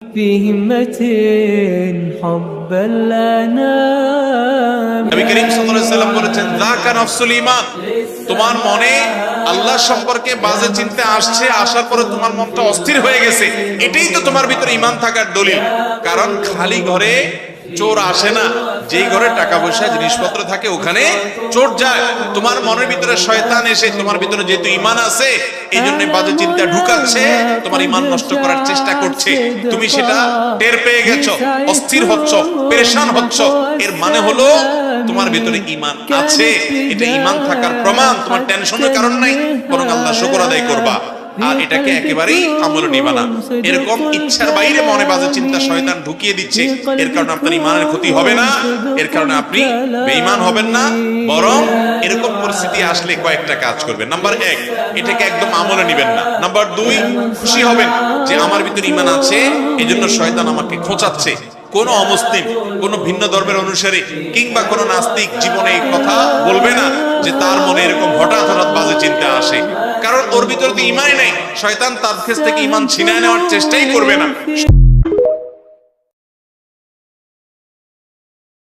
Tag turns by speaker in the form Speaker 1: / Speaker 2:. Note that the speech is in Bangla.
Speaker 1: بهمة حب الأنام
Speaker 2: নবী করিম সাল্লাল্লাহু আলাইহি সাল্লাম বলেছেন যাকা নাফসুল ঈমান, তোমার মনে আল্লাহ সম্পর্কে বাজে চিন্তা আসছে, আসার পরে তোমার মনটা অস্থির হয়ে গেছে, এটাই তো তোমার ভিতরে ঈমান থাকার দলিল। কারণ খালি ঘরে চোর আসে না, যেই ঘরে টাকা পয়সা জিনিসপত্র থাকে ওখানে চোর যায়। তোমার মনের ভিতরে শয়তান এসে তোমার ভিতরে যেহেতু ঈমান আছে এই জন্য বাজে চিন্তা ঢুকাচ্ছে, তোমার ঈমান নষ্ট করার চেষ্টা করছে। তুমি সেটা টের পেয়ে গেছো, অস্থির হচ্ছ, পেরেশান হচ্ছ, এর মানে হলো তোমার ভিতরে ঈমান আছে। এটা ঈমান থাকার প্রমাণ। তোমার টেনশনের কারণ নাই, বরং আল্লাহ শুকর আদায় করবা। আর এটাকে একেবারেই আমলে নিবা না। এরকম ইচ্ছার বাইরে মনে বাজে চিন্তা শয়তান ঢুকিয়ে দিচ্ছে, এর কারণে আপনার ঈমানের ক্ষতি হবে না, এর কারণে আপনি বেঈমান হবেন না, বরং এরকম পরিস্থিতি আসলে কয়েকটা কাজ করবেন। নাম্বার 1, এটাকে একদম আমলে নিবেন না। নাম্বার 2, খুশি হবেন যে আমার ভিতরে ঈমান আছে, এজন্য শয়তান আমাকে খোঁচাচ্ছে। কোন অমুসলিম, কোন ভিন্ন ধর্মের অনুসারী কিংবা কোন নাস্তিক জীবনে এই কথা বলবে না যে তার মনে এরকম হঠাৎ হঠাৎ বাজে চিন্তা আসে, কারণ ওর ভিতরে তো ঈমানই নাই। শয়তান তার কাছ থেকে ঈমান ছিনিয়ে নেওয়ার চেষ্টাই করবে না।